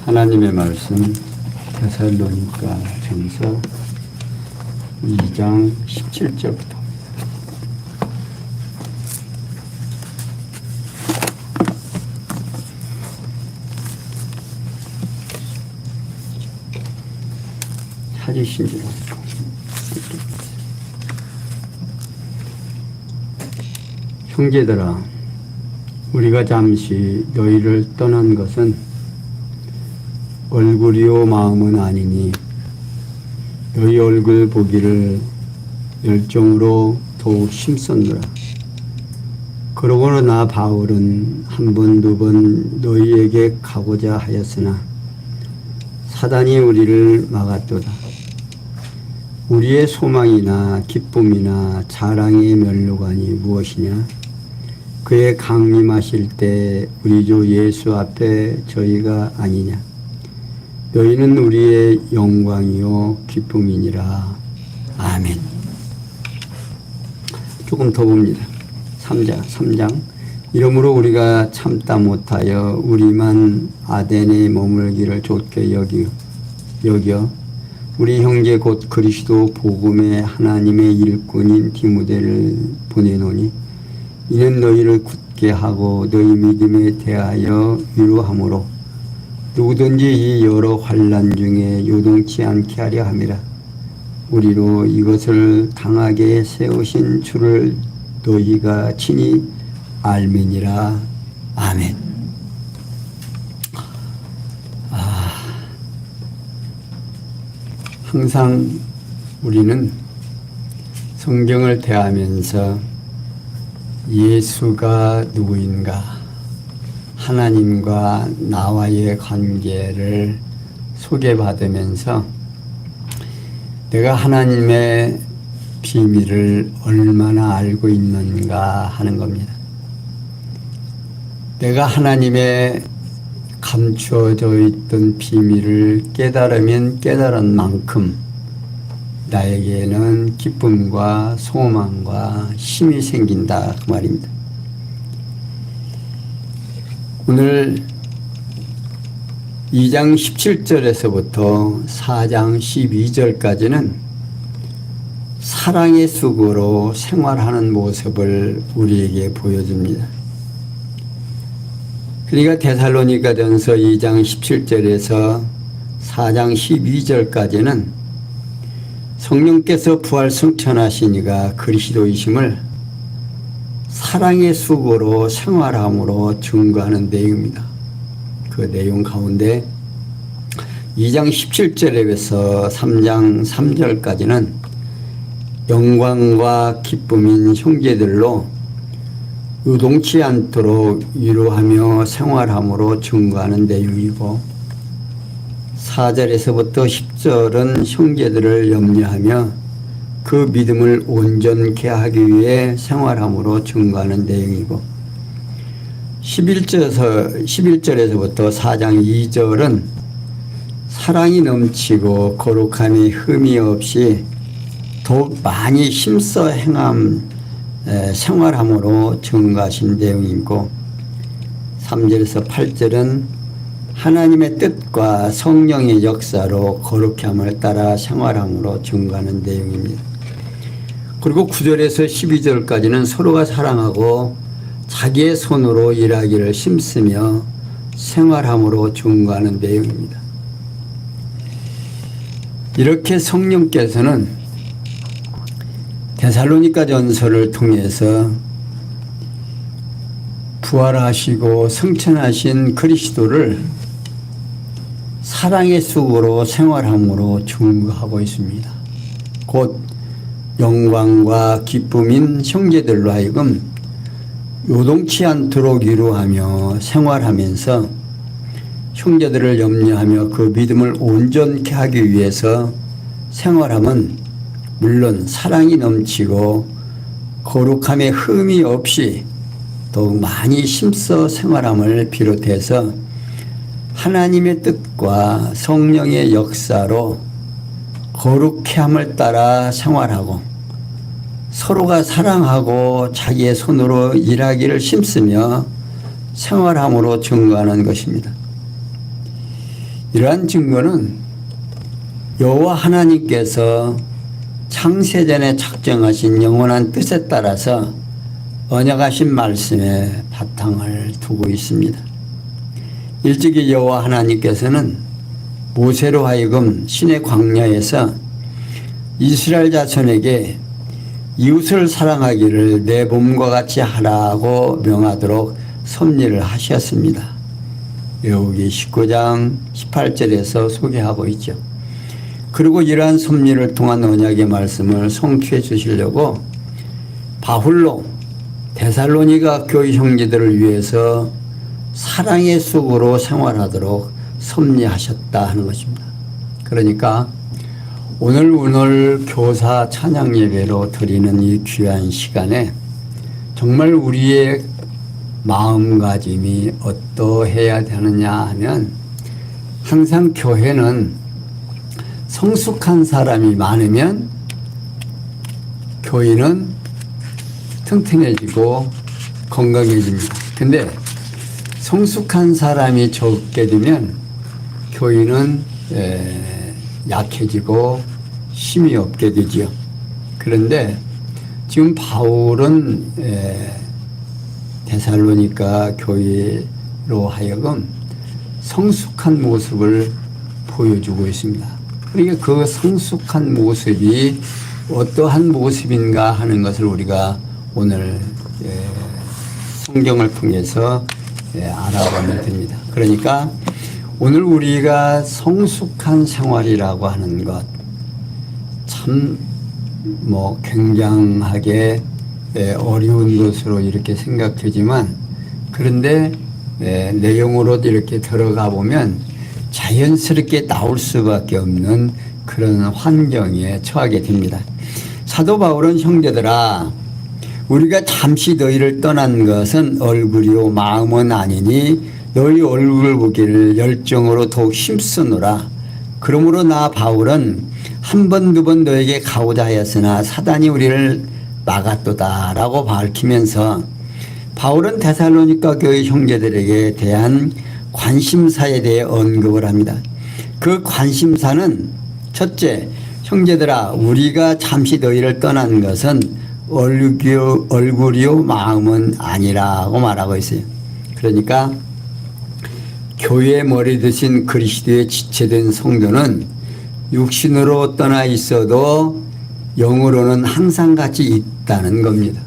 하나님의 말씀 데살로니가 전서 2장 17절부터 찾으신지로 형제들아, 우리가 잠시 너희를 떠난 것은 얼굴이요 마음은 아니니 너희 얼굴 보기를 열정으로 더욱 힘썼노라. 그러고는 나 바울은 한 번, 두 번 너희에게 가고자 하였으나 사단이 우리를 막았도다. 우리의 소망이나 기쁨이나 자랑의 면류관이 무엇이냐? 그의 강림하실 때 우리 주 예수 앞에 저희가 아니냐? 너희는 우리의 영광이요 기쁨이니라. 아멘. 조금 더 봅니다. 3장. 이러므로 우리가 참다 못하여 우리만 아덴에 머물기를 좋게 여겨 우리 형제 곧 그리스도 복음의 하나님의 일꾼인 디모데를 보내노니 이는 너희를 굳게 하고 너희 믿음에 대하여 위로하므로 누구든지 이 여러 환난 중에 요동치 않게 하려 함이라. 우리로 이것을 당하게 세우신 주를 너희가 친히 알미니라. 아멘. 항상 우리는 성경을 대하면서 예수가 누구인가, 하나님과 나와의 관계를 소개받으면서 내가 하나님의 비밀을 얼마나 알고 있는가 하는 겁니다. 내가 하나님의 감추어져 있던 비밀을 깨달으면 깨달은 만큼 나에게는 기쁨과 소망과 힘이 생긴다 그 말입니다. 오늘 2장 17절에서부터 4장 12절까지는 사랑의 쑥으로 생활하는 모습을 우리에게 보여줍니다. 그러니까 데살로니가전서 2장 17절에서 4장 12절까지는 성령께서 부활 승천하시니가 그리스도이심을 사랑의 쑥으로 생활함으로 증거하는 내용입니다. 그 내용 가운데 2장 17절에서 3장 3절까지는 영광과 기쁨인 형제들로 요동치 않도록 위로하며 생활함으로 증거하는 내용이고 4절에서부터 10절은 형제들을 염려하며 그 믿음을 온전케 하기 위해 생활함으로 증거하는 내용이고 11절에서부터 4장 2절은 사랑이 넘치고 거룩함이 흠이 없이 더욱 많이 힘써 생활함으로 증거하신 내용이고 3절에서 8절은 하나님의 뜻과 성령의 역사로 거룩함을 따라 생활함으로 증거하는 내용입니다. 그리고 9절에서 12절까지는 서로가 사랑하고 자기의 손으로 일하기를 힘쓰며 생활함으로 증거하는 내용입니다. 이렇게 성령께서는 데살로니가 전서를 통해서 부활하시고 승천하신 그리스도를 사랑의 쑥으로 생활함으로 증거하고 있습니다. 곧 영광과 기쁨인 형제들로 하여금 요동치 않도록 위로하며 생활하면서 형제들을 염려하며 그 믿음을 온전케 하기 위해서 생활함은 물론 사랑이 넘치고 거룩함에 흠이 없이 더욱 많이 힘써 생활함을 비롯해서 하나님의 뜻과 성령의 역사로 거룩해 함을 따라 생활하고 서로가 사랑하고 자기의 손으로 일하기를 힘쓰며 생활함으로 증거하는 것입니다. 이러한 증거는 여호와 하나님께서 창세전에 작정하신 영원한 뜻에 따라서 언약하신 말씀에 바탕을 두고 있습니다. 일찍이 여호와 하나님께서는 모세로 하여금 시내 광야에서 이스라엘 자손에게 이웃을 사랑하기를 내 몸과 같이 하라고 명하도록 섭리를 하셨습니다. 레위기 19장 18절에서 소개하고 있죠. 그리고 이러한 섭리를 통한 언약의 말씀을 성취해 주시려고 바울로 데살로니가 교회 형제들을 위해서 사랑의 속으로 생활하도록 섭리하셨다 하는 것입니다. 그러니까 오늘 교사 찬양 예배로 드리는 이 귀한 시간에 정말 우리의 마음가짐이 어떠해야 되느냐 하면 항상 교회는 성숙한 사람이 많으면 교회는 튼튼해지고 건강해집니다. 근데 성숙한 사람이 적게 되면 교회는 약해지고 힘이 없게 되지요. 그런데 지금 바울은 데살로니가 교회로 하여금 성숙한 모습을 보여주고 있습니다. 그러니까 그 성숙한 모습이 어떠한 모습인가 하는 것을 우리가 오늘 성경을 통해서 알아보면 됩니다. 그러니까 오늘 우리가 성숙한 생활이라고 하는 것 참 굉장하게 어려운 것으로 이렇게 생각하지만 그런데 내용으로 이렇게 들어가 보면 자연스럽게 나올 수밖에 없는 그런 환경에 처하게 됩니다. 사도 바울은 형제들아 우리가 잠시 너희를 떠난 것은 얼굴이요 마음은 아니니 너희 얼굴 보기를 열정으로 더욱 힘쓰노라. 그러므로 나 바울은 한 번 두 번 너에게 가고자 하였으나 사단이 우리를 막았도다 라고 밝히면서 바울은 데살로니가 교회 형제들에게 대한 관심사에 대해 언급을 합니다. 그 관심사는 첫째, 형제들아 우리가 잠시 너희를 떠난 것은 얼굴이요 마음은 아니라고 말하고 있어요. 그러니까 교회의 머리 대신 그리스도의 지체된 성도는 육신으로 떠나 있어도 영으로는 항상 같이 있다는 겁니다.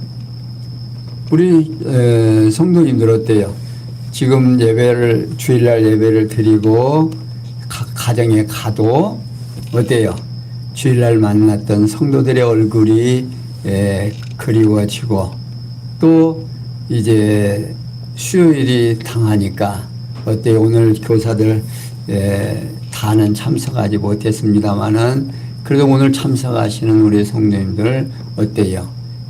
우리 성도님들 어때요? 지금 주일날 예배를 드리고 가정에 가도 어때요? 주일날 만났던 성도들의 얼굴이 그리워지고 또 이제 수요일이 당하니까 어때요? 오늘 교사들 다는 참석하지 못했습니다만은 그래도 오늘 참석하시는 우리 성도님들 어때요?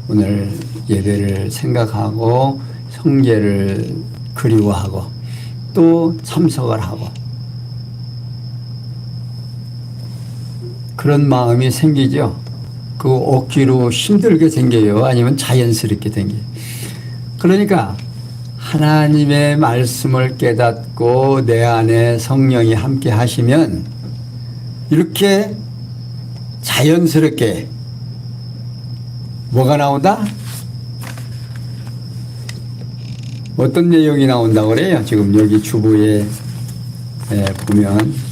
오늘 예배를 생각하고 성제를 그리워하고 또 참석을 하고 그런 마음이 생기죠. 그 억지로 힘들게 생겨요? 아니면 자연스럽게 생겨요? 그러니까 하나님의 말씀을 깨닫고 내 안에 성령이 함께 하시면 이렇게 자연스럽게 뭐가 나온다? 어떤 내용이 나온다고 그래요? 지금 여기 주보에 보면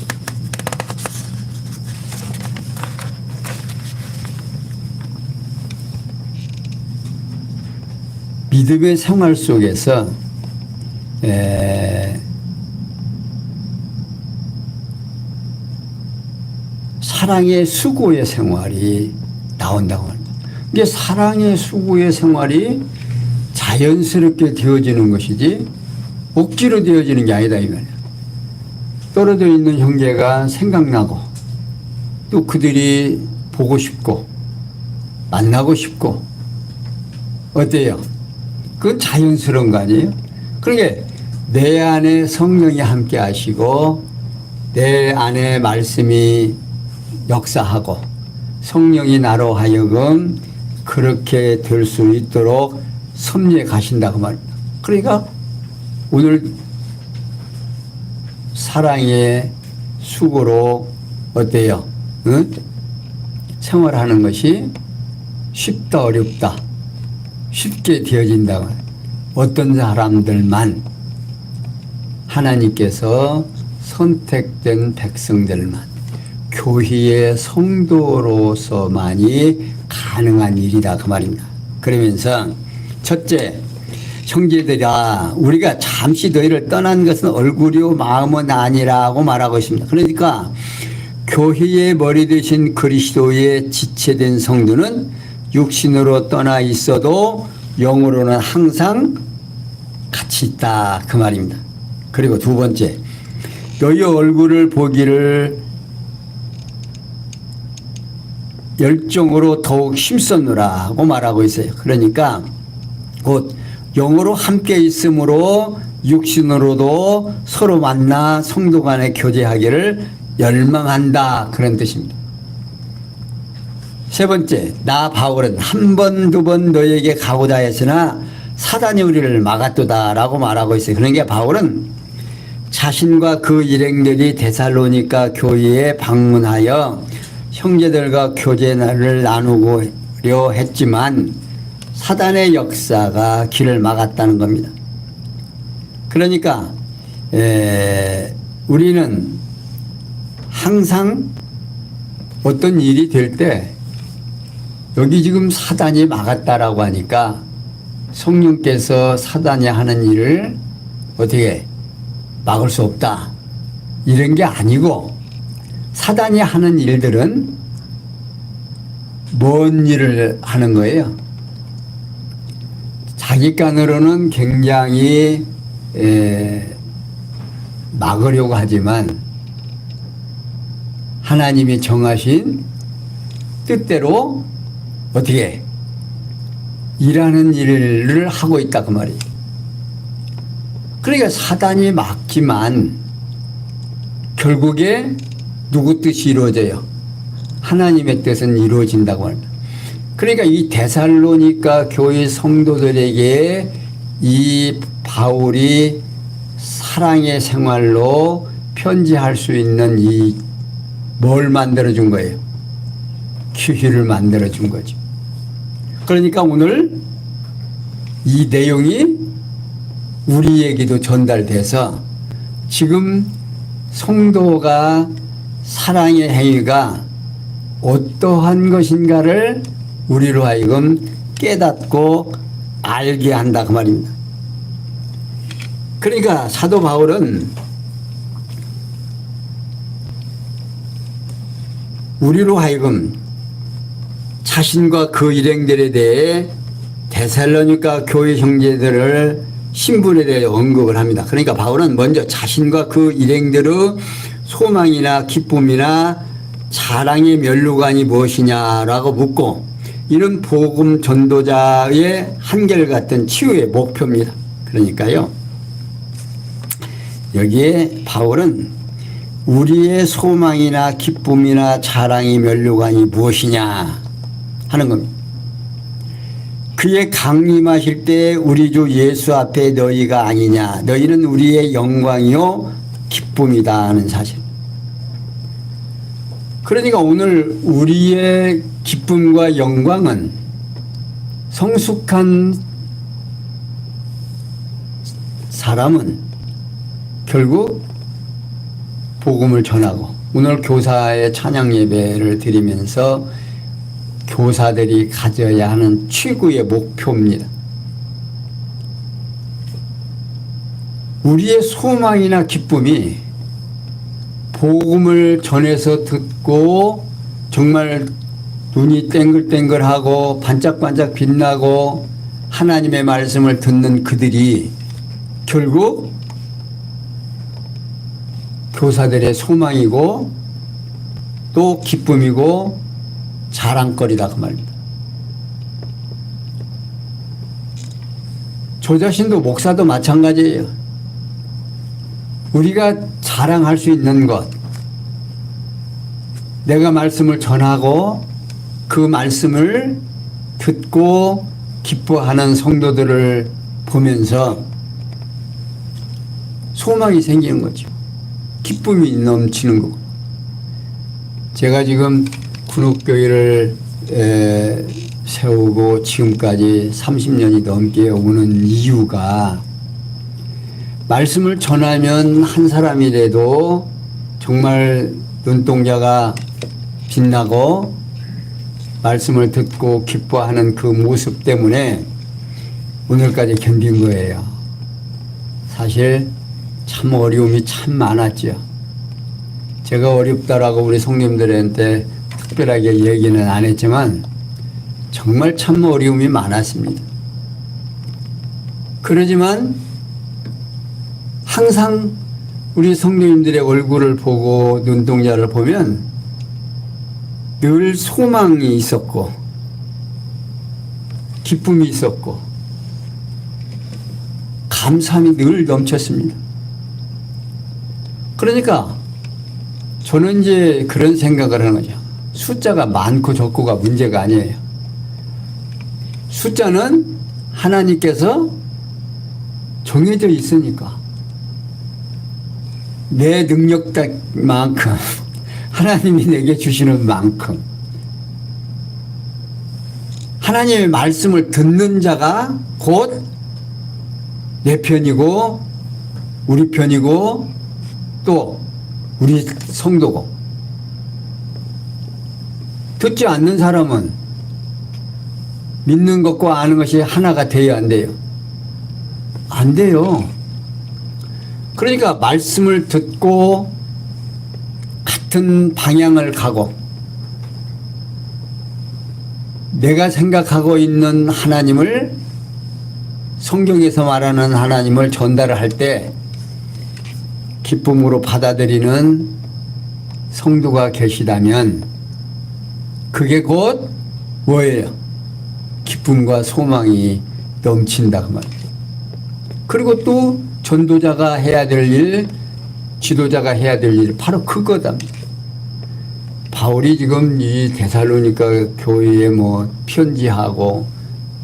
믿음의 생활 속에서 사랑의 수고의 생활이 나온다고 합니다. 이게 사랑의 수고의 생활이 자연스럽게 되어지는 것이지 억지로 되어지는 게 아니다 이 말이야. 떨어져 있는 형제가 생각나고 또 그들이 보고 싶고 만나고 싶고 어때요? 그건 자연스러운 거 아니에요? 그러니까 내 안에 성령이 함께 하시고 내 안에 말씀이 역사하고 성령이 나로 하여금 그렇게 될 수 있도록 섭리해 가신다고 말입니다. 그러니까 오늘 사랑의 수고로 어때요? 응? 생활하는 것이 쉽다 어렵다. 쉽게 되어진다고. 어떤 사람들만 하나님께서 선택된 백성들만 교회의 성도로서만이 가능한 일이다 그 말입니다. 그러면서 첫째, 형제들아 우리가 잠시 너희를 떠난 것은 얼굴이요 마음은 아니라고 말하고 있습니다. 그러니까 교회의 머리 되신 그리스도의 지체된 성도는 육신으로 떠나 있어도 영으로는 항상 같이 있다 그 말입니다. 그리고 두 번째, 너희 얼굴을 보기를 열정으로 더욱 힘썼노라 하고 말하고 있어요. 그러니까 곧 영으로 함께 있으므로 육신으로도 서로 만나 성도 간에 교제하기를 열망한다 그런 뜻입니다. 세 번째, 나 바울은 한 번, 두 번 너에게 가고자 했으나 사단이 우리를 막았도다 라고 말하고 있어요. 그러니까 바울은 자신과 그 일행들이 데살로니가 교회에 방문하여 형제들과 교제를 나누고려 했지만 사단의 역사가 길을 막았다는 겁니다. 그러니까 우리는 항상 어떤 일이 될 때 여기 지금 사단이 막았다라고 하니까 성령께서 사단이 하는 일을 어떻게 막을 수 없다 이런 게 아니고, 사단이 하는 일들은 뭔 일을 하는 거예요? 자기 깐으로는 굉장히 막으려고 하지만 하나님이 정하신 뜻대로 어떻게 일하는 일을 하고 있다 그 말이에요. 그러니까 사단이 막지만 결국에 누구 뜻이 이루어져요? 하나님의 뜻은 이루어진다고 합니다. 그러니까 이 데살로니가 교회 성도들에게 이 바울이 사랑의 생활로 편지할 수 있는 이 뭘 만들어준 거예요? 기회를 만들어준 거죠. 그러니까 오늘 이 내용이 우리에게도 전달돼서 지금 성도가 사랑의 행위가 어떠한 것인가를 우리로 하여금 깨닫고 알게 한다 그 말입니다. 그러니까 사도 바울은 우리로 하여금 자신과 그 일행들에 대해 데살로니가 교회 형제들을 신분에 대해 언급을 합니다. 그러니까 바울은 먼저 자신과 그 일행들의 소망이나 기쁨이나 자랑의 면류관이 무엇이냐라고 묻고, 이는 복음 전도자의 한결같은 치유의 목표입니다. 그러니까요, 여기에 바울은 우리의 소망이나 기쁨이나 자랑의 면류관이 무엇이냐 하는 겁니다. 그의 강림하실 때 우리 주 예수 앞에 너희가 아니냐, 너희는 우리의 영광이요 기쁨이다 하는 사실. 그러니까 오늘 우리의 기쁨과 영광은 성숙한 사람은 결국 복음을 전하고, 오늘 교사의 찬양 예배를 드리면서 교사들이 가져야 하는 최고의 목표입니다. 우리의 소망이나 기쁨이 복음을 전해서 듣고 정말 눈이 땡글땡글하고 반짝반짝 빛나고 하나님의 말씀을 듣는 그들이 결국 교사들의 소망이고 또 기쁨이고 자랑거리다 그 말입니다. 저 자신도 목사도 마찬가지예요. 우리가 자랑할 수 있는 것, 내가 말씀을 전하고 그 말씀을 듣고 기뻐하는 성도들을 보면서 소망이 생기는 거죠. 기쁨이 넘치는 거고. 제가 지금 군옥교회를 세우고 지금까지 30년이 넘게 오는 이유가, 말씀을 전하면 한 사람이라도 정말 눈동자가 빛나고 말씀을 듣고 기뻐하는 그 모습 때문에 오늘까지 견딘 거예요. 사실 참 어려움이 참 많았죠. 제가 어렵다라고 우리 성님들한테 특별하게 얘기는 안 했지만 정말 참 어려움이 많았습니다. 그러지만 항상 우리 성도님들의 얼굴을 보고 눈동자를 보면 늘 소망이 있었고 기쁨이 있었고 감사함이 늘 넘쳤습니다. 그러니까 저는 이제 그런 생각을 하는 거죠. 숫자가 많고 적고가 문제가 아니에요. 숫자는 하나님께서 정해져 있으니까 내 능력만큼 하나님이 내게 주시는 만큼 하나님의 말씀을 듣는 자가 곧 내 편이고 우리 편이고 또 우리 성도고, 듣지 않는 사람은 믿는 것과 아는 것이 하나가 돼야 안 돼요? 안 돼요. 그러니까 말씀을 듣고 같은 방향을 가고 내가 생각하고 있는 하나님을, 성경에서 말하는 하나님을 전달을 할 때 기쁨으로 받아들이는 성도가 계시다면 그게 곧 뭐예요? 기쁨과 소망이 넘친다 그 말이에요. 그리고 또 전도자가 해야 될 일, 지도자가 해야 될 일, 바로 그거다. 바울이 지금 이 데살로니가 교회에 뭐 편지하고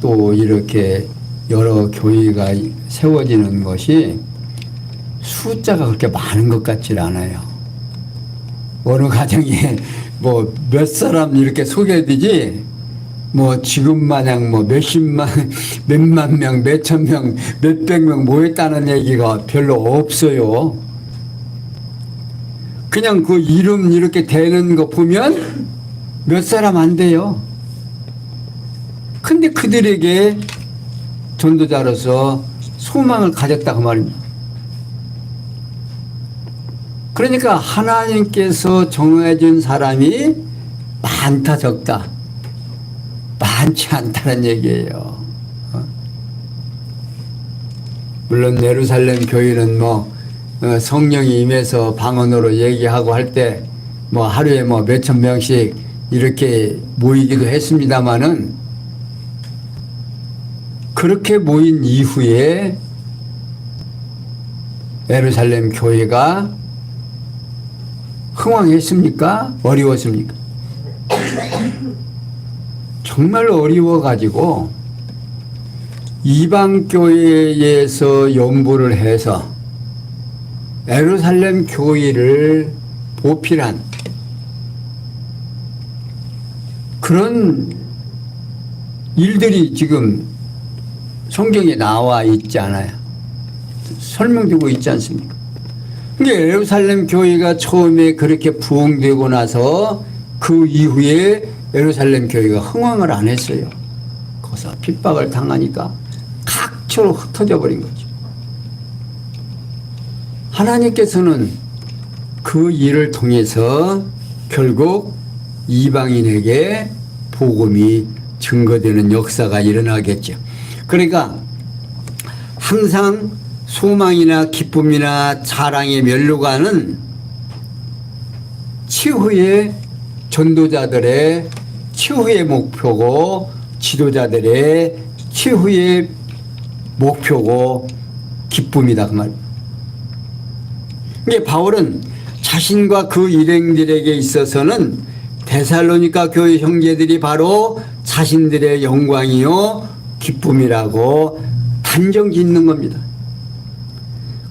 또 이렇게 여러 교회가 세워지는 것이 숫자가 그렇게 많은 것 같지 않아요. 어느 가정에 뭐 몇 사람 이렇게 소개되지, 뭐 지금 마냥 뭐 몇십만, 몇만 명, 몇천 명, 몇백 명 모였다는 얘기가 별로 없어요. 그냥 그 이름 이렇게 되는 거 보면 몇 사람 안 돼요. 근데 그들에게 전도자로서 소망을 가졌다 그 말입니다. 그러니까 하나님께서 정해준 사람이 많다 적다, 많지 않다는 얘기예요. 물론 예루살렘 교회는 뭐 성령이 임해서 방언으로 얘기하고 할 때 뭐 하루에 뭐 몇천 명씩 이렇게 모이기도 했습니다마는, 그렇게 모인 이후에 예루살렘 교회가 흥왕했습니까? 어려웠습니까? 정말 어려워가지고 이방교회에서 연부를 해서 예루살렘 교회를 보필한 그런 일들이 지금 성경에 나와 있지 않아요. 설명되고 있지 않습니까? 그러니까 예루살렘 교회가 처음에 그렇게 부흥되고 나서 그 이후에 예루살렘 교회가 흥왕을 안 했어요. 거기서 핍박을 당하니까 각처로 흩어져 버린 거죠. 하나님께서는 그 일을 통해서 결국 이방인에게 복음이 증거되는 역사가 일어나겠죠. 그러니까 항상 소망이나 기쁨이나 자랑의 면류관은 치후의 전도자들의 치후의 목표고 지도자들의 치후의 목표고 기쁨이다 그 말. 이게 바울은 자신과 그 일행들에게 있어서는 데살로니가 교회 형제들이 바로 자신들의 영광이요 기쁨이라고 단정 짓는 겁니다.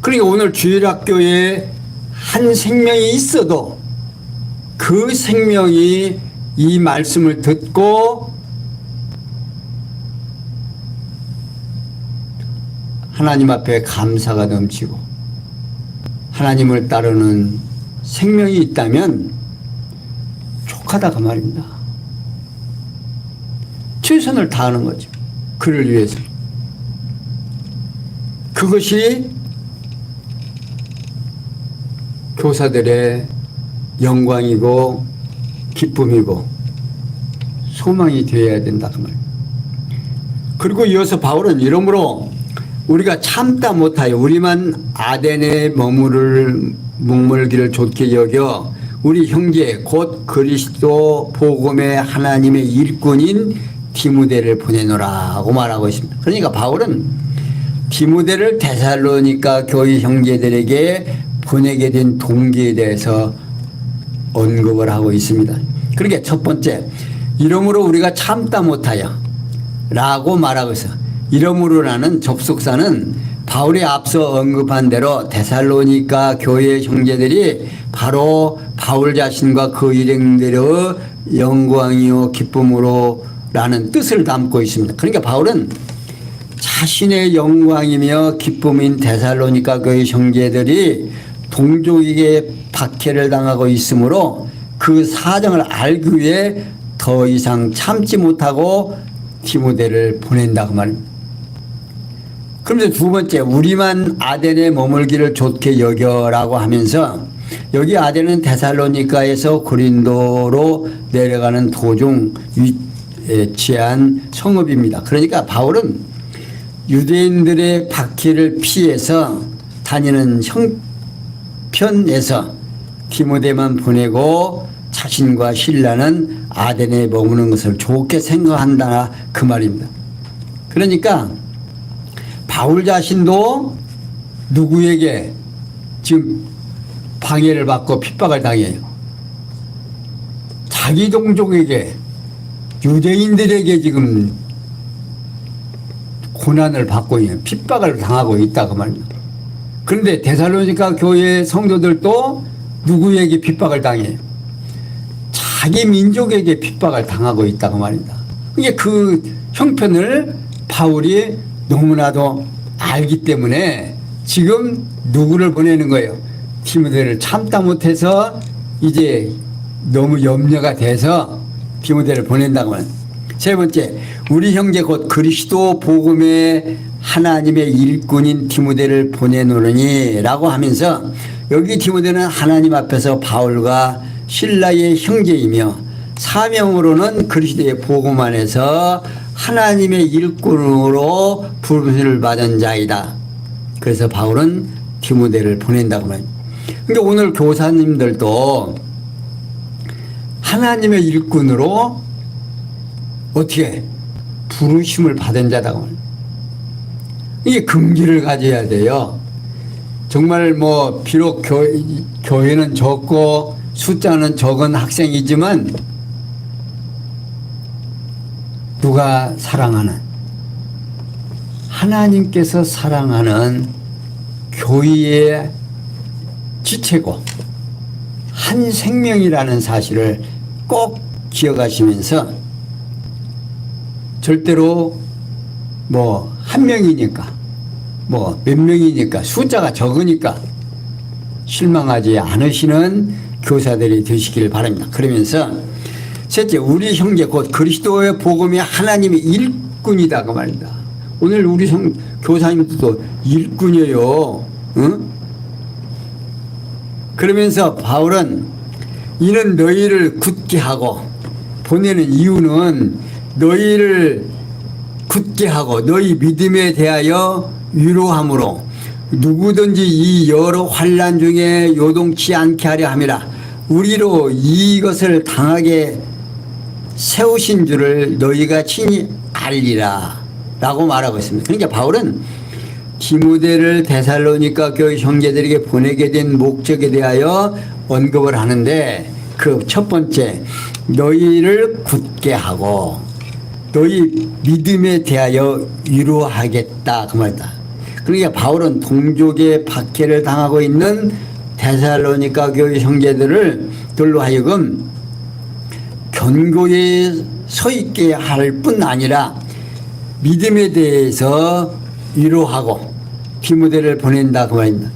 그러니까 오늘 주일학교에 한 생명이 있어도 그 생명이 이 말씀을 듣고 하나님 앞에 감사가 넘치고 하나님을 따르는 생명이 있다면 족하다 그 말입니다. 최선을 다하는 거죠. 그를 위해서. 그것이 교사들의 영광이고 기쁨이고 소망이 되어야 된다 그 말입니다. 그리고 이어서 바울은 이러므로 우리가 참다 못하여 우리만 아덴에 머물기를 좋게 여겨 우리 형제 곧 그리스도 복음의 하나님의 일꾼인 디모데를 보내노라고 말하고 있습니다. 그러니까 바울은 디모데를 데살로니가 교회 형제들에게 보내게 된 동기에 대해서 언급을 하고 있습니다. 그러니까 첫 번째, 이러므로 우리가 참다 못하여 라고 말하고 있어요. 이러므로라는 접속사는 바울이 앞서 언급한 대로 데살로니가 교회 형제들이 바로 바울 자신과 그 일행들의 영광이요 기쁨으로 라는 뜻을 담고 있습니다. 그러니까 바울은 자신의 영광이며 기쁨인 데살로니가 교회 형제들이 동족에게 박해를 당하고 있으므로 그 사정을 알기 위해 더 이상 참지 못하고 디모데를 보낸다고 말입니다. 그러면서 두 번째, 우리만 아덴에 머물기를 좋게 여겨라고 하면서 여기 아덴은 데살로니가에서 고린도로 내려가는 도중 위치한 성읍입니다. 그러니까 바울은 유대인들의 박해를 피해서 다니는 형편에서 디모데만 보내고 자신과 신라는 아덴에 머무는 것을 좋게 생각한다 그 말입니다. 그러니까 바울 자신도 누구에게 지금 방해를 받고 핍박을 당해요. 자기 동족에게 유대인들에게 지금 고난을 받고 있는 핍박을 당하고 있다 그 말입니다. 그런데 데살로니가 교회 성도들도 누구에게 핍박을 당해요? 자기 민족에게 핍박을 당하고 있다 그 말입니다. 이게 그 형편을 바울이 너무나도 알기 때문에 지금 누구를 보내는 거예요? 디모데를 참다 못해서 이제 너무 염려가 돼서 디모데를 보낸다고 합니다. 세 번째, 우리 형제 곧 그리스도 복음의 하나님의 일꾼인 디모데를 보내노니 라고 하면서 여기 디모데는 하나님 앞에서 바울과 신라의 형제이며 사명으로는 그리스도의 복음 안에서 하나님의 일꾼으로 부름을 받은 자이다. 그래서 바울은 디모데를 보낸다고 말합니다. 그러니까 오늘 교사님들도 하나님의 일꾼으로 어떻게 부르심을 받은 자다고 말합니다. 이게 긍지를 가져야 돼요. 정말 뭐 비록 교회는 적고 숫자는 적은 학생이지만 누가 사랑하는 하나님께서 사랑하는 교회의 지체고 한 생명이라는 사실을 꼭 기억하시면서 절대로 뭐 한 명이니까 뭐 몇 명이니까 숫자가 적으니까 실망하지 않으시는 교사들이 되시길 바랍니다. 그러면서 셋째, 우리 형제 곧 그리스도의 복음이 하나님의 일꾼이다 그 말입니다. 오늘 우리 교사님들도 일꾼이에요. 응? 그러면서 바울은 이는 너희를 굳게 하고 보내는 이유는 너희를 굳게 하고 너희 믿음에 대하여 위로함으로 누구든지 이 여러 환난 중에 요동치 않게 하려 함이라. 우리로 이것을 당하게 세우신 줄을 너희가 친히 알리라 라고 말하고 있습니다. 그러니까 바울은 디모데를 데살로니가 교회 형제들에게 보내게 된 목적에 대하여 언급을 하는데 그 첫 번째, 너희를 굳게 하고 너희 믿음에 대하여 위로하겠다 그 말이다. 그러니까 바울은 동족의 박해를 당하고 있는 데살로니가 교회 형제들로 하여금 견고에 서 있게 할 뿐 아니라 믿음에 대해서 위로하고 디모데를 보낸다 그 말입니다.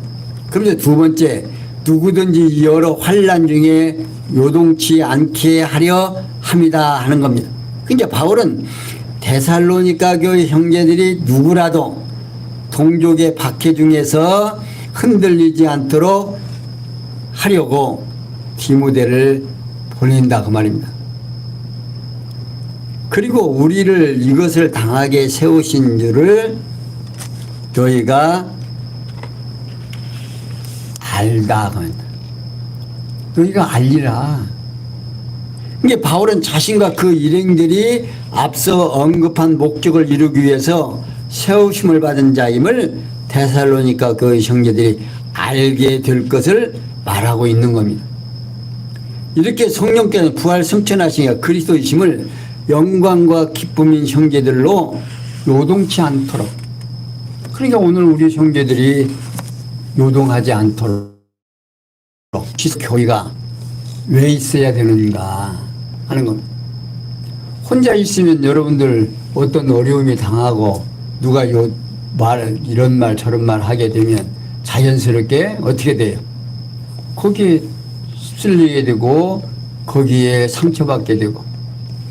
그러면서 두 번째, 누구든지 여러 환난 중에 요동치 않게 하려 합니다 하는 겁니다. 그러니까 바울은 데살로니가 교회 형제들이 누구라도 동족의 박해 중에서 흔들리지 않도록 하려고 디모데를 보낸다 그 말입니다. 그리고 우리를 이것을 당하게 세우신 줄을 너희가 알다 그 말입니다. 너희가 알리라. 이게 바울은 자신과 그 일행들이 앞서 언급한 목적을 이루기 위해서 세우심을 받은 자임을 데살로니가 그 형제들이 알게 될 것을 말하고 있는 겁니다. 이렇게 성령께서 부활 승천하시니까 그리스도이심을 영광과 기쁨인 형제들로 요동치 않도록, 그러니까 오늘 우리 형제들이 요동하지 않도록 교회가 왜 있어야 되는가 하는 겁니다. 혼자 있으면 여러분들 어떤 어려움이 당하고 누가 이런 말 저런 말 하게 되면 자연스럽게 어떻게 돼요? 거기에 휩쓸리게 되고 거기에 상처받게 되고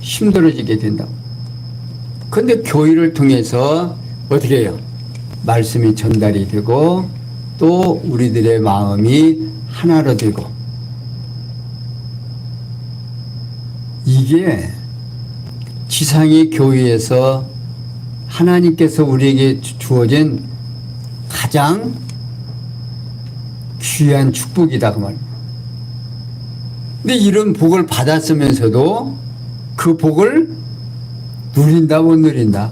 힘들어지게 된다고. 그런데 교회를 통해서 어떻게 해요? 말씀이 전달이 되고 또 우리들의 마음이 하나로 되고, 이게 지상의 교회에서 하나님께서 우리에게 주어진 가장 귀한 축복이다 그 말입니다. 근데 이런 복을 받았으면서도 그 복을 누린다 못 누린다?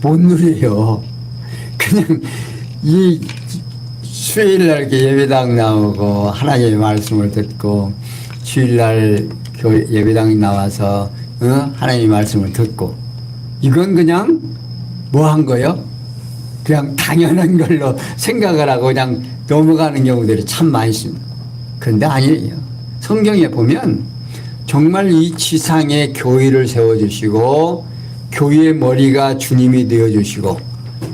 못 누려요. 그냥 이 수요일날 이렇게 예배당 나오고 하나님의 말씀을 듣고, 주일날 예배당 나와서 하나님의 말씀을 듣고, 이건 그냥 뭐 한 거요? 그냥 당연한 걸로 생각을 하고 그냥 넘어가는 경우들이 참 많이 있습니다. 그런데 아니에요. 성경에 보면 정말 이 지상에 교회를 세워주시고 교회의 머리가 주님이 되어주시고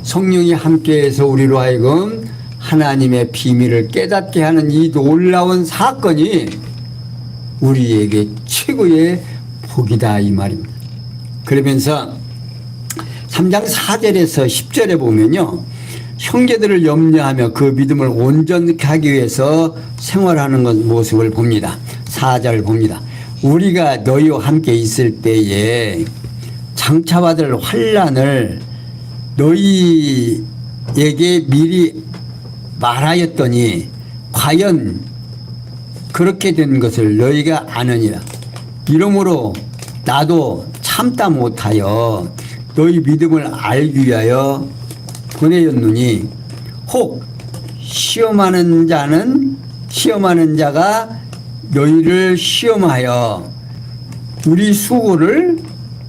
성령이 함께해서 우리로 하여금 하나님의 비밀을 깨닫게 하는 이 놀라운 사건이 우리에게 최고의 복이다 이 말입니다. 그러면서 3장 4절에서 10절에 보면요, 형제들을 염려하며 그 믿음을 온전케 하기 위해서 생활하는 모습을 봅니다. 4절 봅니다. 우리가 너희와 함께 있을 때에 장차받을 환난을 너희에게 미리 말하였더니 과연 그렇게 된 것을 너희가 아느니라. 이러므로 나도 참다 못하여 너희 믿음을 알기 위하여 보내었노니, 혹 시험하는 자가 너희를 시험하여 우리 수고를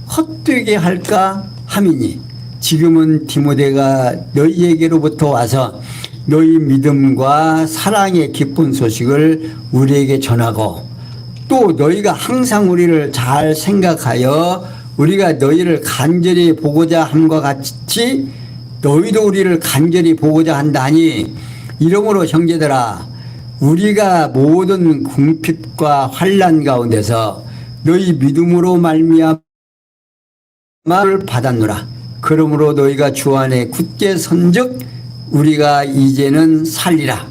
헛되게 할까 함이니, 지금은 디모데가 너희에게로부터 와서 너희 믿음과 사랑의 기쁜 소식을 우리에게 전하고, 또 너희가 항상 우리를 잘 생각하여 우리가 너희를 간절히 보고자 함과 같이 너희도 우리를 간절히 보고자 한다니, 이러므로 형제들아, 우리가 모든 궁핍과 환난 가운데서 너희 믿음으로 말미암아 받았노라. 그러므로 너희가 주 안에 굳게 선즉 우리가 이제는 살리라.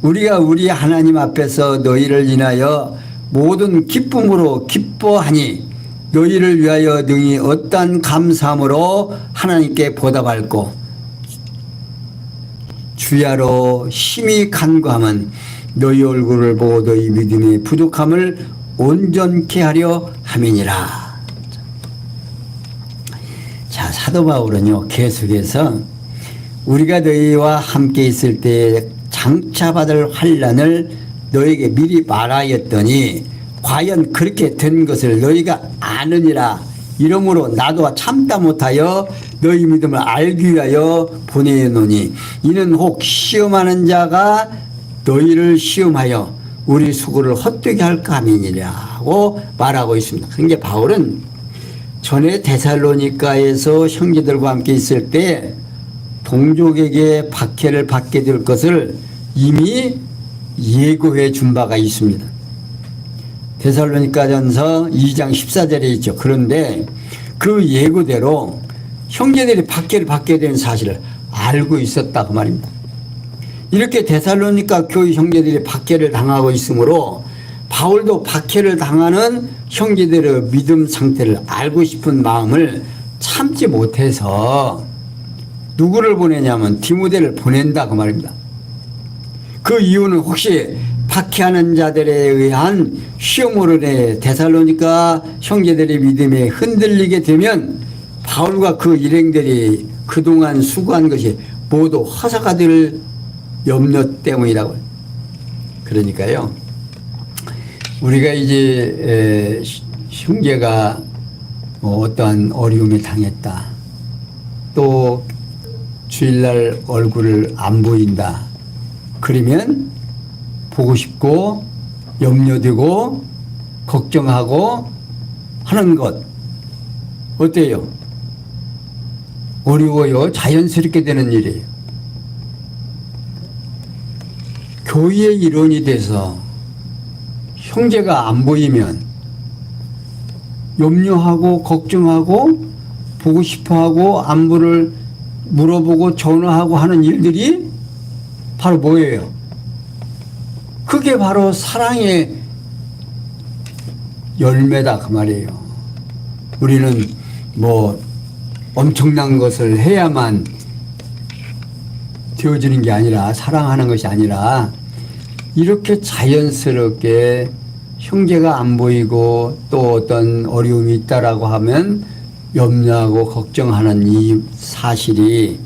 우리가 우리 하나님 앞에서 너희를 인하여 모든 기쁨으로 기뻐하니, 너희를 위하여 능히 어떠한 감사함으로 하나님께 보답할고 주야로 심히 간구함은 너희 얼굴을 보고 너희 믿음의 부족함을 온전케 하려 함이니라. 자, 사도 바울은요 계속해서 우리가 너희와 함께 있을 때 장차 받을 환난을 너에게 미리 말하였더니 과연 그렇게 된 것을 너희가 아느니라. 이러므로 나도 참다 못하여 너희 믿음을 알기 위하여 보내노니, 이는 혹 시험하는 자가 너희를 시험하여 우리 수고를 헛되게 할 감이니라고 말하고 있습니다. 그러니까 바울은 전에 데살로니가에서 형제들과 함께 있을 때 동족에게 박해를 받게 될 것을 이미 예고해 준 바가 있습니다. 데살로니가전서 2장 14절에 있죠. 그런데 그 예고대로 형제들이 박해를 받게 된 사실을 알고 있었다 그 말입니다. 이렇게 데살로니가 교회 형제들이 박해를 당하고 있으므로 바울도 박해를 당하는 형제들의 믿음 상태를 알고 싶은 마음을 참지 못해서 누구를 보내냐면 디모데를 보낸다 그 말입니다. 그 이유는 혹시 박해하는 자들에 의한 시험으로 인해 데살로니가 형제들의 믿음에 흔들리게 되면 바울과 그 일행들이 그동안 수고한 것이 모두 허사가 될 염려 때문이라고요. 그러니까요, 우리가 이제 형제가 어떠한 어려움에 당했다, 또 주일날 얼굴을 안 보인다, 그러면 보고 싶고 염려되고 걱정하고 하는 것 어때요? 어려워요. 자연스럽게 되는 일이에요. 교회의 일원이 돼서 형제가 안 보이면 염려하고 걱정하고 보고 싶어하고 안부를 물어보고 전화하고 하는 일들이 바로 뭐예요? 그게 바로 사랑의 열매다 그 말이에요. 우리는 뭐 엄청난 것을 해야만 되어지는 게 아니라, 사랑하는 것이 아니라 이렇게 자연스럽게 형제가 안 보이고 또 어떤 어려움이 있다라고 하면 염려하고 걱정하는 이 사실이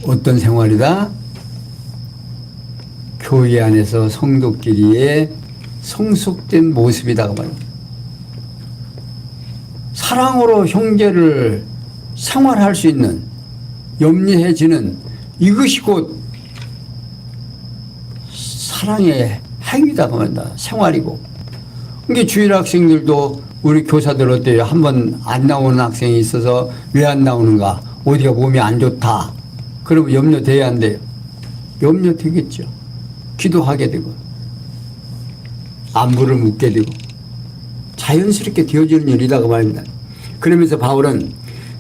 어떤 생활이다? 교회 안에서 성도끼리의 성숙된 모습이다 그 말입니다. 사랑으로 형제를 생활할 수 있는, 염려해지는 이것이 곧 사랑의 행위다 그 말입니다. 생활이고. 그러니까 주일 학생들도 우리 교사들 어때요? 한번 안 나오는 학생이 있어서 왜 안 나오는가? 어디가 몸이 안 좋다. 그러면 염려돼야 안 돼요? 염려되겠죠. 기도하게 되고 안부를 묻게 되고 자연스럽게 되어지는 일이다 그 말입니다. 그러면서 바울은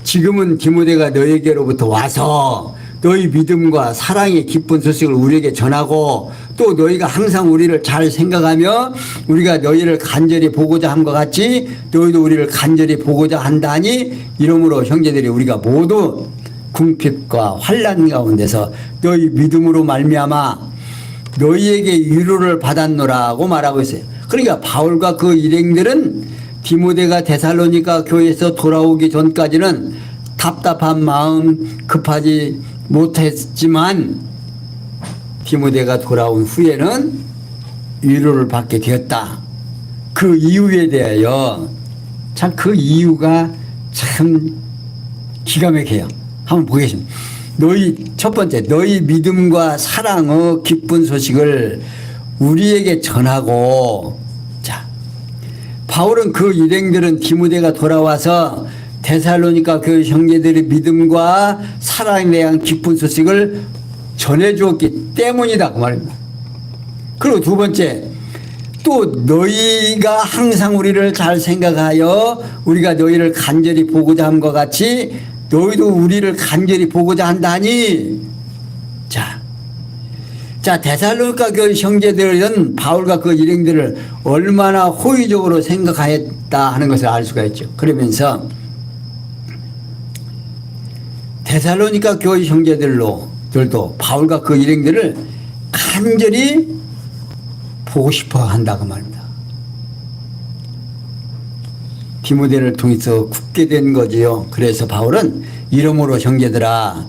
지금은 디모데가 너에게로부터 와서 너희 믿음과 사랑의 기쁜 소식을 우리에게 전하고 또 너희가 항상 우리를 잘 생각하며 우리가 너희를 간절히 보고자 한 것 같이 너희도 우리를 간절히 보고자 한다니, 이러므로 형제들이 우리가 모두 궁핍과 환난 가운데서 너희 믿음으로 말미암아 너희에게 위로를 받았노라고 말하고 있어요. 그러니까 바울과 그 일행들은 디모데가 데살로니가 교회에서 돌아오기 전까지는 답답한 마음, 급하지 못했지만 디모데가 돌아온 후에는 위로를 받게 되었다. 그 이유에 대하여 참 그 이유가 참 기가 막혀요. 한번 보겠습니다. 첫 번째, 너희 믿음과 사랑의 기쁜 소식을 우리에게 전하고. 자, 바울은 그 일행들은 디모데가 돌아와서 데살로니가 그 형제들의 믿음과 사랑에 대한 기쁜 소식을 전해주었기 때문이다 그 말입니다. 그리고 두 번째, 또 너희가 항상 우리를 잘 생각하여 우리가 너희를 간절히 보고자 한 것 같이 너희도 우리를 간절히 보고자 한다니. 자, 데살로니가 교회 형제들은 바울과 그 일행들을 얼마나 호의적으로 생각하였다 하는 것을 알 수가 있죠. 그러면서 데살로니가 교회 형제들도 바울과 그 일행들을 간절히 보고 싶어 한다 그 말입니다. 디모데를 통해서 굳게 된 거지요. 그래서 바울은 이러므로 형제들아,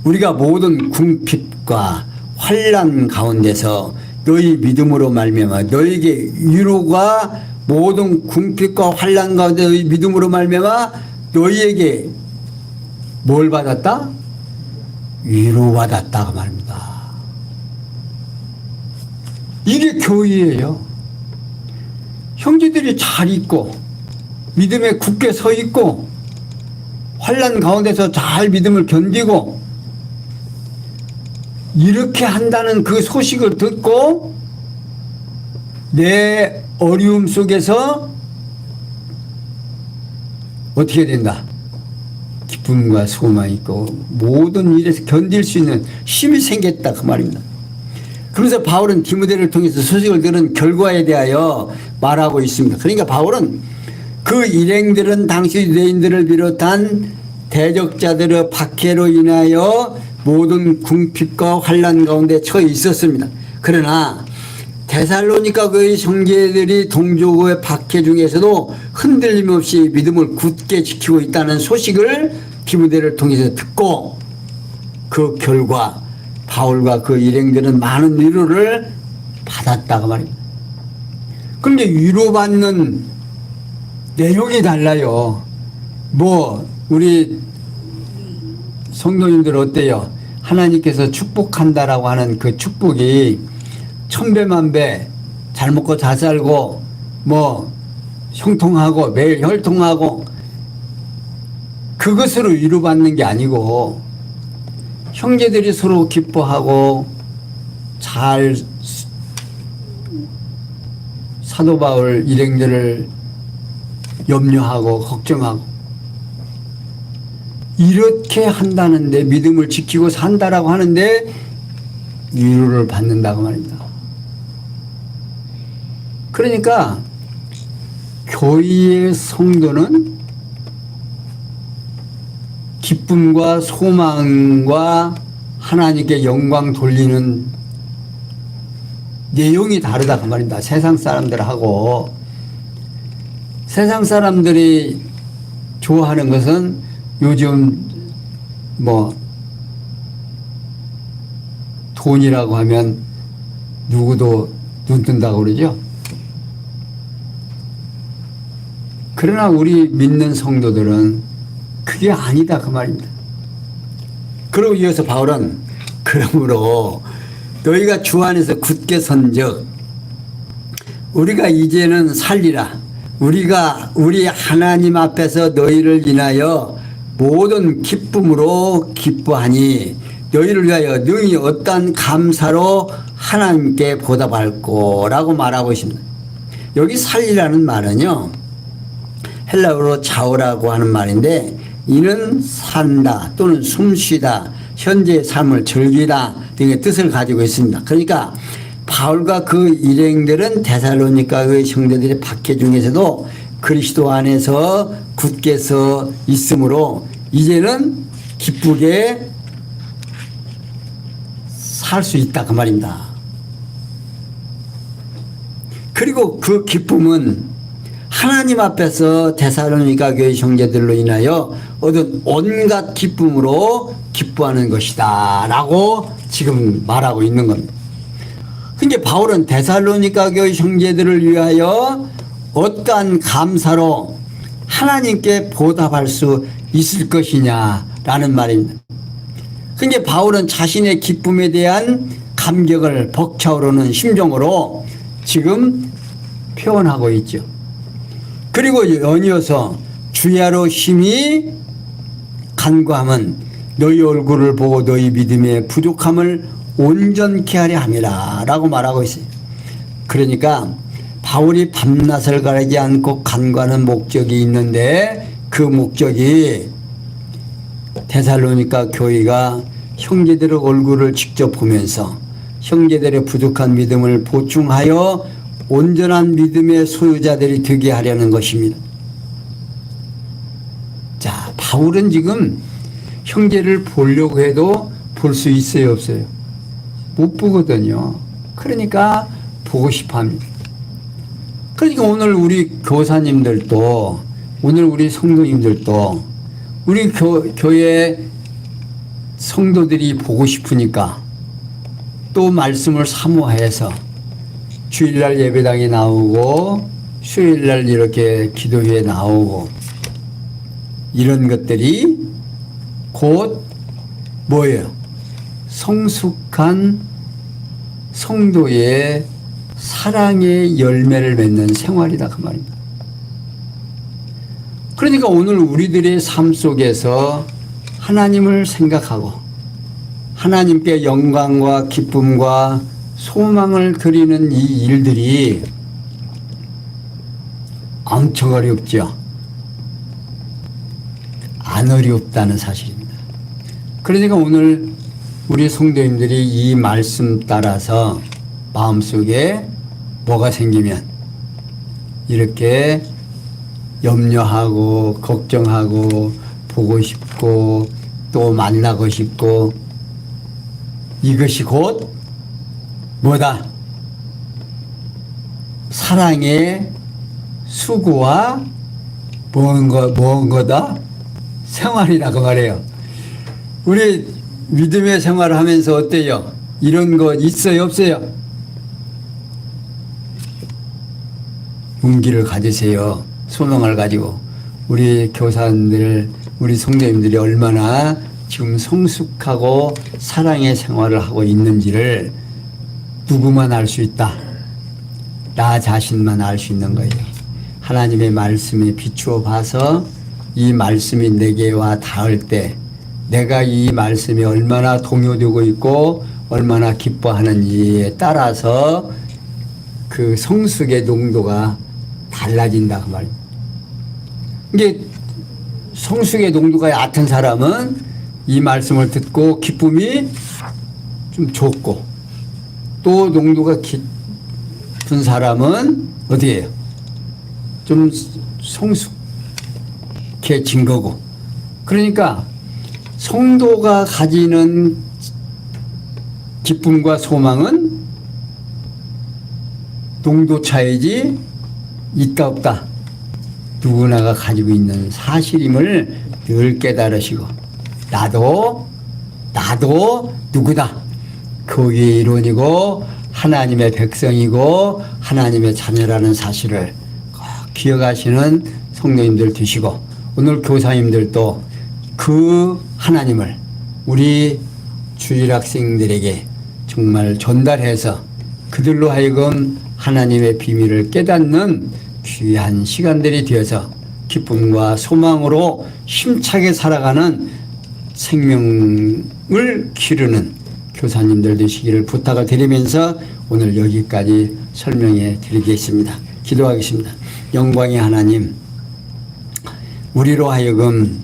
우리가 모든 궁핍과 환난 가운데서 너희 믿음으로 말미암아 너에게 위로가, 모든 궁핍과 환난 가운데 너희 믿음으로 말미암아 너희에게 뭘 받았다? 위로받았다고 말입니다. 이게 교회예요. 형제들이 잘 있고 믿음에 굳게 서 있고 환난 가운데서 잘 믿음을 견디고 이렇게 한다는 그 소식을 듣고 내 어려움 속에서 어떻게 된다? 기쁨과 소망이 있고 모든 일에서 견딜 수 있는 힘이 생겼다 그 말입니다. 그래서 바울은 디모데를 통해서 소식을 들은 결과에 대하여 말하고 있습니다. 그러니까 바울은 그 일행들은 당시 유대인들을 비롯한 대적자들의 박해로 인하여 모든 궁핍과 환난 가운데 처해 있었습니다. 그러나 데살로니가 교회 형제들이 동족의 박해 중에서도 흔들림 없이 믿음을 굳게 지키고 있다는 소식을 디모데를 통해서 듣고 그 결과 바울과 그 일행들은 많은 위로를 받았다고 말입니다. 그런데 위로받는 내용이 달라요. 우리 성도님들 어때요? 하나님께서 축복한다라고 하는 그 축복이 천배만배 잘 먹고 잘 살고 형통하고 매일 혈통하고 그것으로 위로받는 게 아니고 형제들이 서로 기뻐하고 잘 사도 바울 일행들을 염려하고 걱정하고 이렇게 한다는데 믿음을 지키고 산다라고 하는데 위로를 받는다고 말입니다. 그러니까 교회의 성도는 기쁨과 소망과 하나님께 영광 돌리는 내용이 다르다 그 말입니다. 세상 사람들하고 세상 사람들이 좋아하는 것은 요즘 돈이라고 하면 누구도 눈 뜬다고 그러죠. 그러나 우리 믿는 성도들은 그게 아니다 그 말입니다. 그러고 이어서 바울은 그러므로 너희가 주 안에서 굳게 선즉 우리가 이제는 살리라. 우리가 우리 하나님 앞에서 너희를 인하여 모든 기쁨으로 기뻐하니 너희를 위하여 능히 어떠한 감사로 하나님께 보답할 거라고 말하고 있습니다. 여기 살리라는 말은요 헬라어로 자오라고 하는 말인데 이는 산다 또는 숨쉬다 현재의 삶을 즐기다 등의 뜻을 가지고 있습니다. 그러니까 바울과 그 일행들은 데살로니가의 형제들의 박해 중에서도 그리스도 안에서 굳게 서 있으므로 이제는 기쁘게 살 수 있다 그 말입니다. 그리고 그 기쁨은 하나님 앞에서 데살로니가 교회 형제들로 인하여 얻은 온갖 기쁨으로 기뻐하는 것이다 라고 지금 말하고 있는 겁니다. 그러니까 바울은 데살로니가 교회 형제들을 위하여 어떠한 감사로 하나님께 보답할 수 있을 것이냐라는 말입니다. 그러니까 바울은 자신의 기쁨에 대한 감격을 벅차오르는 심정으로 지금 표현하고 있죠. 그리고 연이어서 주야로 심히 간구함은 너희 얼굴을 보고 너희 믿음의 부족함을 온전케 하려 함이라 라고 말하고 있어요. 그러니까 바울이 밤낮을 가리지 않고 간구하는 목적이 있는데 그 목적이 데살로니가 교회가 형제들의 얼굴을 직접 보면서 형제들의 부족한 믿음을 보충하여 온전한 믿음의 소유자들이 되게 하려는 것입니다. 자, 바울은 지금 형제를 보려고 해도 볼 수 있어요, 없어요? 못 보거든요. 그러니까 보고 싶어 합니다. 그러니까 오늘 우리 교사님들도, 오늘 우리 성도님들도, 우리 교회 성도들이 보고 싶으니까 또 말씀을 사모해서 주일날 예배당에 나오고 수요일날 이렇게 기도회에 나오고 이런 것들이 곧 뭐예요? 성숙한 성도의 사랑의 열매를 맺는 생활이다 그 말입니다. 그러니까 오늘 우리들의 삶 속에서 하나님을 생각하고 하나님께 영광과 기쁨과 소망을 드리는 이 일들이 엄청 어렵죠. 안 어렵다는 사실입니다. 그러니까 오늘 우리 성도님들이 이 말씀 따라서 마음속에 뭐가 생기면 이렇게 염려하고 걱정하고 보고 싶고 또 만나고 싶고 이것이 곧 뭐다? 사랑의 수고와 뭔 거다? 생활이다 그 말이에요. 우리 믿음의 생활을 하면서 어때요? 이런 거 있어요 없어요? 용기를 가지세요. 소망을 가지고 우리 교사님들 우리 성도님들이 얼마나 지금 성숙하고 사랑의 생활을 하고 있는지를 누구만 알 수 있다. 나 자신만 알 수 있는 거예요. 하나님의 말씀에 비추어 봐서 이 말씀이 내게 와 닿을 때 내가 이 말씀이 얼마나 동요되고 있고 얼마나 기뻐하는지에 따라서 그 성숙의 농도가 달라진다 그 말이에요. 이게 성숙의 농도가 얕은 사람은 이 말씀을 듣고 기쁨이 좀 적고 또 농도가 깊은 사람은 어디예요? 좀 성숙해진 거고. 그러니까 성도가 가지는 기쁨과 소망은 농도 차이지 있다 없다. 누구나가 가지고 있는 사실임을 늘 깨달으시고 나도 누구다. 거기에 일원이고 하나님의 백성이고 하나님의 자녀라는 사실을 꼭 기억하시는 성도님들 되시고 오늘 교사님들도 그 하나님을 우리 주일학생들에게 정말 전달해서 그들로 하여금 하나님의 비밀을 깨닫는 귀한 시간들이 되어서 기쁨과 소망으로 힘차게 살아가는 생명을 기르는 교사님들 되시기를 부탁을 드리면서 오늘 여기까지 설명해 드리겠습니다. 기도하겠습니다. 영광의 하나님, 우리로 하여금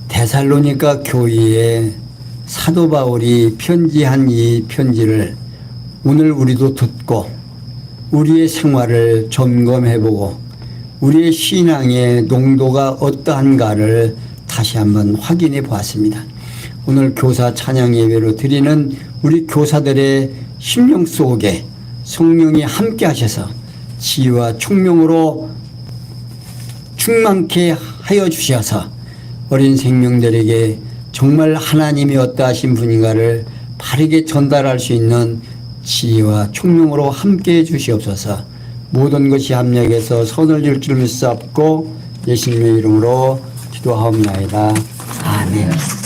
데살로니가 교회에 사도 바울이 편지한 이 편지를 오늘 우리도 듣고 우리의 생활을 점검해보고 우리의 신앙의 농도가 어떠한가를 다시 한번 확인해 보았습니다. 오늘 교사 찬양 예배로 드리는 우리 교사들의 심령 속에 성령이 함께 하셔서 지혜와 총명으로 충만케 하여 주셔서 어린 생명들에게 정말 하나님이 어떠하신 분인가를 바르게 전달할 수 있는 지혜와 총명으로 함께해 주시옵소서. 모든 것이 합력해서 선을 줄 줄 믿사옵고 예수님의 이름으로 기도하옵나이다. 아멘.